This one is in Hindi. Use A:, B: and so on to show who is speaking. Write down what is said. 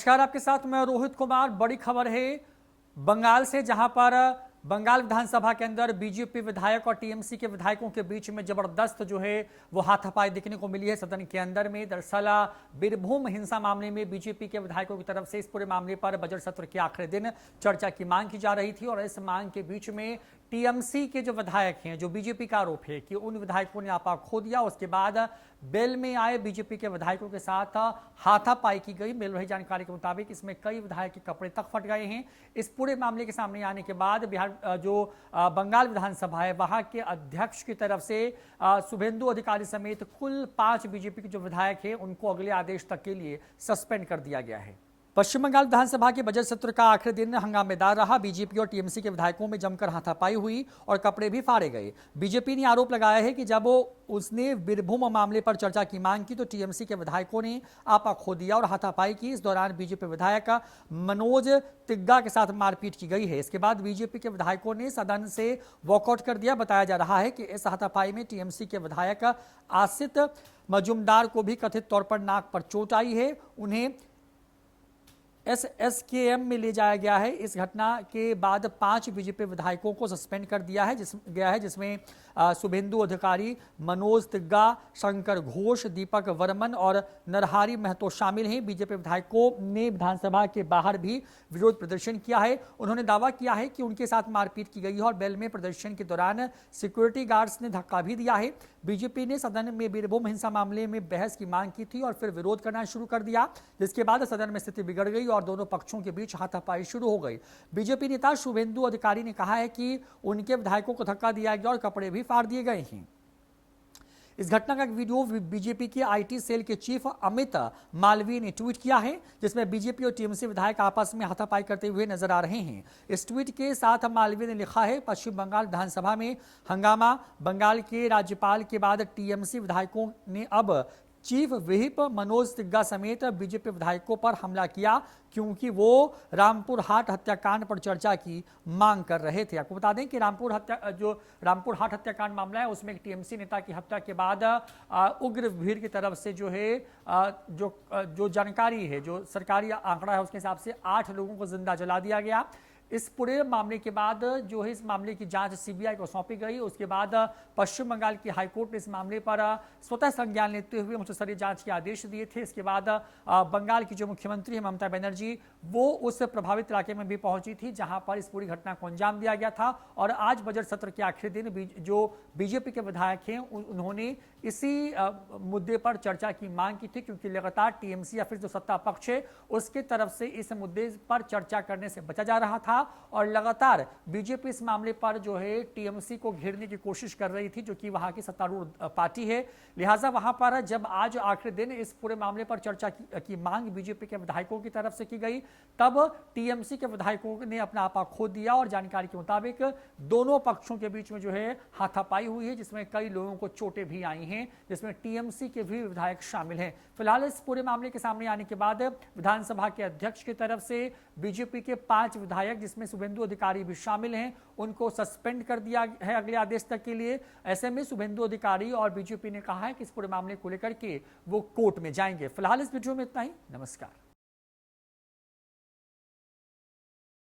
A: नमस्कार, आपके साथ मैं रोहित कुमार। बड़ी खबर है बंगाल से, जहां पर बंगाल विधानसभा के अंदर बीजेपी विधायक और टीएमसी के विधायकों के बीच में जबरदस्त जो है वो हाथापाई देखने को मिली है सदन के अंदर में। दरअसल बीरभूम हिंसा मामले में बीजेपी के विधायकों की तरफ से इस पूरे मामले पर बजट सत्र के आखिरी दिन चर्चा की मांग की जा रही थी और इस मांग के बीच में टीएमसी के जो विधायक हैं, जो बीजेपी का आरोप है कि उन विधायकों ने आपा खो दिया, उसके बाद बेल में आए बीजेपी के विधायकों के साथ हाथापाई की गई। मिल रही जानकारी के मुताबिक इसमें कई विधायक के कपड़े तक फट गए हैं। इस पूरे मामले के सामने आने के बाद बिहार जो बंगाल विधानसभा है वहां के अध्यक्ष की तरफ से शुभेंदु अधिकारी समेत कुल 5 बीजेपी के जो विधायक हैं उनको अगले आदेश तक के लिए सस्पेंड कर दिया गया है। पश्चिम बंगाल विधानसभा के बजट सत्र का आखिरी दिन हंगामेदार रहा। बीजेपी और टीएमसी के विधायकों में जमकर हाथापाई हुई और कपड़े भी फाड़े गए। बीजेपी ने आरोप लगाया है कि जब उसने बीरभूम मामले पर चर्चा की मांग की तो टीएमसी के विधायकों ने आपा खो दिया और हाथापाई की। इस दौरान बीजेपी विधायक मनोज तिग्गा के साथ मारपीट की गई है। इसके बाद बीजेपी के विधायकों ने सदन से वॉकआउट कर दिया। बताया जा रहा है कि इस हाथापाई में टीएमसी के विधायक आसित मजुमदार को भी कथित तौर पर नाक पर चोट आई है। उन्हें एसएसकेएम में ले जाया गया है। इस घटना के बाद 5 बीजेपी विधायकों को सस्पेंड कर दिया है जिसमें शुभेंदु अधिकारी, मनोज तिग्गा, शंकर घोष, दीपक वर्मन और नरहरि महतो शामिल हैं। बीजेपी विधायकों ने विधानसभा के बाहर भी विरोध प्रदर्शन किया है। उन्होंने दावा किया है कि उनके साथ मारपीट की गई है और बेल में प्रदर्शन के दौरान सिक्योरिटी गार्ड्स ने धक्का भी दिया है। बीजेपी ने सदन में बीरभूम हिंसा मामले में बहस की मांग की थी और फिर विरोध करना शुरू कर दिया, जिसके बाद सदन में स्थिति बिगड़ गई और दोनों पक्षों के बीच हाथापाई शुरू हो गई। बीजेपी नेता शुभेंदु अधिकारी ने कहा है कि उनके विधायकों को धक्का दिया गया और कपड़े भी फाड़ दिए गए हैं। इस घटना का एक वीडियो बीजेपी के आईटी सेल के चीफ अमित मालवीय ने ट्वीट किया है, जिसमें बीजेपी और टीएमसी विधायक आपस में हाथापाई करते हुए नजर आ रहे हैं। इस ट्वीट के साथ मालवीय ने लिखा है, पश्चिम बंगाल विधानसभा में हंगामा। बंगाल के राज्यपाल के बाद टीएमसी विधायकों ने अब चीफ व्हिप मनोज तिग्गा समेत बीजेपी विधायकों पर हमला किया क्योंकि वो रामपुर हाट हत्याकांड पर चर्चा की मांग कर रहे थे। आपको बता दें कि रामपुर हाट हत्याकांड मामला है, उसमें एक टीएमसी नेता की हत्या के बाद उग्र भीड़ की तरफ से जो है जो जानकारी है, जो सरकारी आंकड़ा है उसके हिसाब से 8 लोगों को जिंदा जला दिया गया। इस पूरे मामले के बाद जो है इस मामले की जांच सीबीआई को सौंपी गई। उसके बाद पश्चिम बंगाल की हाईकोर्ट ने इस मामले पर स्वतः संज्ञान लेते हुए उच्च स्तरीय जांच के आदेश दिए थे। इसके बाद बंगाल की जो मुख्यमंत्री है ममता बनर्जी, वो उस प्रभावित इलाके में भी पहुंची थी जहां पर इस पूरी घटना को अंजाम दिया गया था। और आज बजट सत्र के आखिरी दिन जो बीजेपी के विधायक हैं उन्होंने इसी मुद्दे पर चर्चा की मांग की थी, क्योंकि लगातार टीएमसी या फिर जो सत्ता पक्ष है उसके तरफ से इस मुद्दे पर चर्चा करने से बचा जा रहा था और लगातार बीजेपी इस मामले पर जो है टीएमसी को घेरने की कोशिश कर रही थी, जो कि वहां की सत्तारूढ़ पार्टी है। लिहाजा वहां पर जब आज आखिरी दिन इस पूरे मामले पर चर्चा की मांग बीजेपी के विधायकों की तरफ से की गई, तब टीएमसी के विधायकों ने अपना आपा खो दिया और जानकारी के मुताबिक दोनों पक्षों के बीच में जो है हाथापाई हुई है, जिसमें कई लोगों को चोटें भी आई हैं, जिसमें टीएमसी के भी विधायक शामिल हैं। फिलहाल इस पूरे मामले के सामने आने के बाद विधानसभा के अध्यक्ष की तरफ से बीजेपी के 5 विधायक, जिसमें शुभेंदु अधिकारी भी शामिल हैं, उनको सस्पेंड कर दिया है अगले आदेश तक के लिए। ऐसे में शुभेंदु अधिकारी और बीजेपी ने कहा है कि इस पूरे मामले को लेकर के वो कोर्ट में जाएंगे। फिलहाल इस वीडियो में इतना ही। नमस्कार।